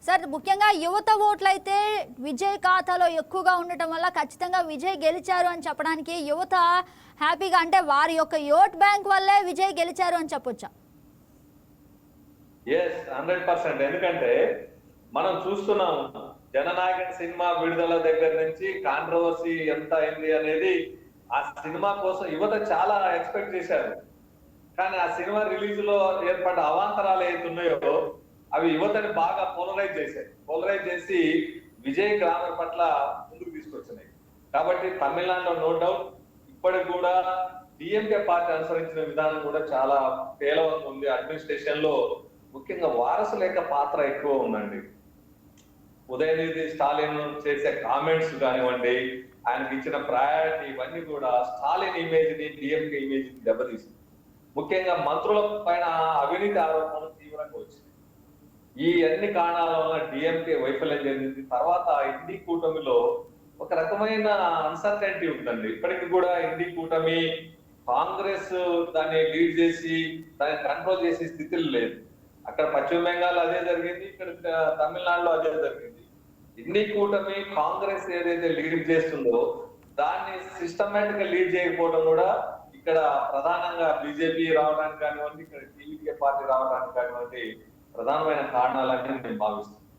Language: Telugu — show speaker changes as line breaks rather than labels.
సార్ ముఖ్యంగా యువత ఓట్లయితే విజయ్ ఖాతాలో ఎక్కువగా ఉండటం వల్ల ఖచ్చితంగా విజయ్ గెలిచారు అని చెప్పడానికి యువత హ్యాపీగా, అంటే వారి యొక్క ఓట్ బ్యాంక్ వల్లే విజయ్ గెలిచారు అని చెప్పొచ్చా?
ఎస్ 100%. ఎందుకంటే మనం చూస్తున్నాం జననాయకన్ సినిమా విడుదల దగ్గర నుంచి కాంట్రవర్సీ ఎంత అయింది అనేది. ఆ సినిమా కోసం యువత చాలా ఎక్స్పెక్ట్ చేశారు. కానీ ఆ సినిమా రిలీజ్ లో ఏర్పడ్డ అవాంతరాలు ఏతున్నాయో అవి యువతని బాగా పోలరైజ్ చేసి విజయ్ గ్రామర్ పట్ల ముందుకు తీసుకొచ్చినాయి. కాబట్టి తమిళనాడులో నో డౌట్ ఇప్పటికి కూడా డిఎంకే పార్టీ అనుసరించిన విధానం కూడా చాలా పేలవంగా ఉంది. అడ్మినిస్ట్రేషన్ లో ముఖ్యంగా వారసుల యొక్క పాత్ర ఎక్కువ ఉందండి. ఉదయనిధి స్టాలిన్ చేసే కామెంట్స్ కానివ్వండి, ఆయనకి ఇచ్చిన ప్రయారిటీ ఇవన్నీ కూడా స్టాలిన్ ఇమేజ్ ని, డిఎంకే ఇమేజ్ ని దెబ్బతీసింది. ముఖ్యంగా మంత్రుల పైన అవినీతి ఆరోపణలు తీవ్రంగా వచ్చింది. ఈ అన్ని కారణాల వల్ల డిఎంకే వైఫల్యం చెందింది. తర్వాత ఇండి కూటమిలో ఒక రకమైన అన్సర్టెనిటీ ఉందండి. ఇప్పటికి కూడా ఇండి కూటమి కాంగ్రెస్ దాన్ని లీడ్ చేసి దాన్ని కంట్రోల్ చేసే స్థితిలో లేదు. అక్కడ పశ్చిమ బెంగాల్ అదే జరిగింది, ఇక్కడ తమిళనాడులో అదే జరిగింది. ఇండి కూటమి కాంగ్రెస్ ఏదైతే లీడ్ చేస్తుందో దాన్ని సిస్టమేటిక్ గా లీడ్ చేయకపోవడం కూడా ఇక్కడ ప్రధానంగా బీజేపీ రావడానికి కానివ్వండి, ఇక్కడ టీవీకే పార్టీ రావడానికి కానివ్వండి ప్రధానమైన కారణాలని నేను భావిస్తున్నాను.